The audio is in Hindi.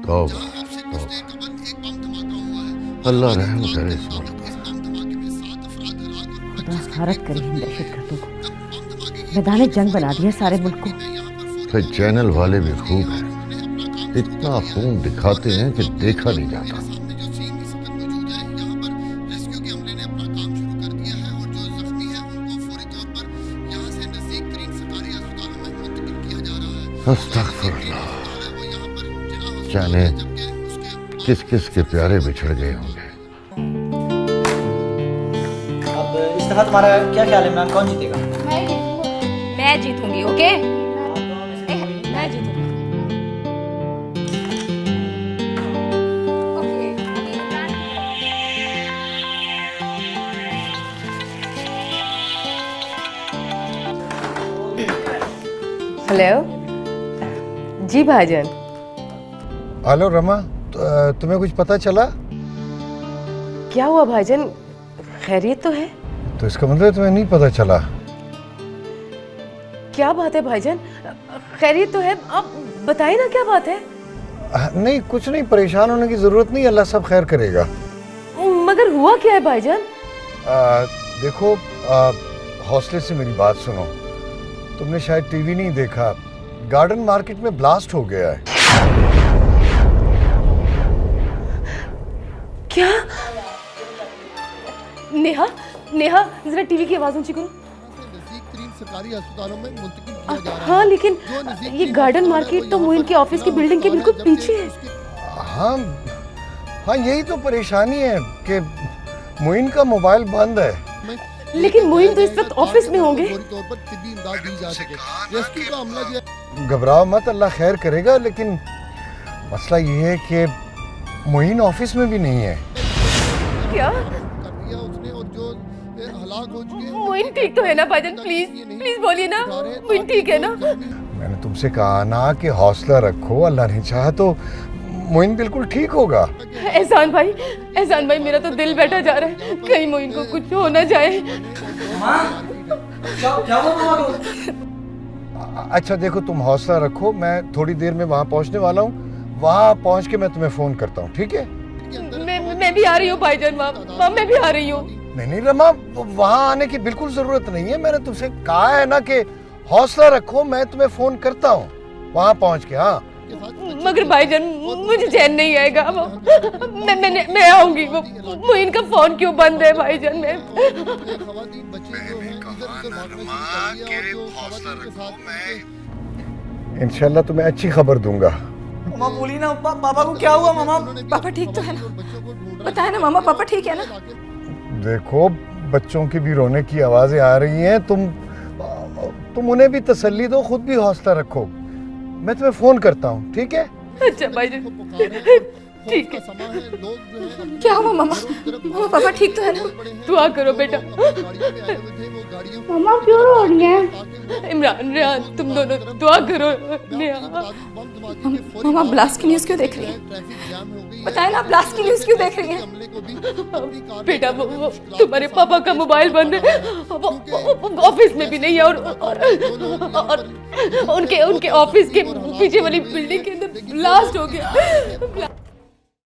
तौबा तौबा, अल्लाह रहम करे इस मुल्क पर। खुदा गारत करे इन दहशतगर्दों को, मैदान जंग बना दिया सारे मुल्क को। फिर चैनल वाले भी खूब हैं, इतना खून दिखाते हैं कि देखा नहीं जाता। अस्तगफिरुल्लाह, जाने किस किस के प्यारे बिछड़ गए होंगे। अब इस दफा तुम्हारा क्या ख्याल है इमरान, कौन जीतेगा? मैं जीतूंगी। ओके, मैं जीतूंगी। ओके, हेलो जी भाईजान। हेलो रमा, तुम्हें कुछ पता चला? क्या हुआ भाईजान, खैरियत तो है? तो इसका मतलब तुम्हें नहीं पता चला? क्या बात है भाईजान, खैरियत तो है, आप बताइए ना क्या बात है। नहीं कुछ नहीं, परेशान होने की जरूरत नहीं, अल्लाह सब खैर करेगा। मगर हुआ क्या है भाईजान? देखो, हौसले से मेरी बात सुनो। तुमने शायद टीवी नहीं देखा, गार्डन मार्केट में ब्लास्ट हो गया है। क्या? नेहा, नेहा जरा टीवी की आवाज ऊंची करो। सरकारी अस्पतालों में मुंतकिल किया जा रहा है। हाँ लेकिन ये गार्डन मार्केट तो मोइन के ऑफिस की बिल्डिंग के बिल्कुल पीछे है। हाँ हाँ, यही तो परेशानी है कि मोइन का मोबाइल बंद है। लेकिन मोइन तो इस वक्त ऑफिस में होंगे। घबराओ मत, अल्लाह खैर करेगा। लेकिन मसला ये है कि मोइन ऑफिस में भी नहीं है। क्या? मोइन ठीक तो है ना भाईजान? प्लीज प्लीज बोलिए ना, मोइन ठीक है ना? मैंने तुमसे कहा ना कि हौसला रखो, अल्लाह ने चाहा तो मोइन बिल्कुल ठीक होगा। एहसान भाई, एहसान भाई, मेरा तो दिल बैठा जा रहा है, कहीं मोइन को कुछ हो ना जाए। क्या हुआ? अच्छा देखो, तुम हौसला रखो, मैं थोड़ी देर में वहाँ पहुँचने वाला हूँ। वहाँ पहुँच के मैं तुम्हें फोन करता हूँ, ठीक है? मैं भी आ रही हूँ भाईजान, वहाँ मैं भी आ रही हूँ। नहीं रमा, वहाँ आने की बिल्कुल जरूरत नहीं है। मैंने तुमसे कहा है ना कि हौसला रखो, मैं तुम्हें फोन करता हूँ वहाँ पहुँच के। हाँ मगर भाईजान मुझे चैन नहीं आएगा। मैं आऊंगी। वो मोइन का फोन क्यों बंद है भाईजान? इंशाल्लाह तुम्हें अच्छी खबर दूंगा। मामा बोली ना, पापा को क्या हुआ? मामा पापा ठीक तो है ना? बताए ना मामा, पापा ठीक है ना? देखो, बच्चों की भी रोने की आवाजें आ रही हैं। तुम उन्हें भी तसल्ली दो, खुद भी हौसला रखो। मैं तुम्हें फोन करता हूँ, ठीक है? अच्छा भाईजान, ठीक है। क्या हुआ मामा? मामा पापा ठीक तो है ना? दुआ करो बेटा। मामा क्यों रो रही हैं? इमरान, रेहान, तुम दोनों दुआ करो। मामा ब्लास्ट की न्यूज़ क्यों देख रही हैं? बताए ना, ब्लास्ट की न्यूज़ क्यों देख रही हैं? बेटा वो तुम्हारे पापा का मोबाइल बंद है, वो ऑफिस में भी नहीं है, और उनके ऑफिस के पीछे वाली बिल्डिंग के अंदर ब्लास्ट हो गया।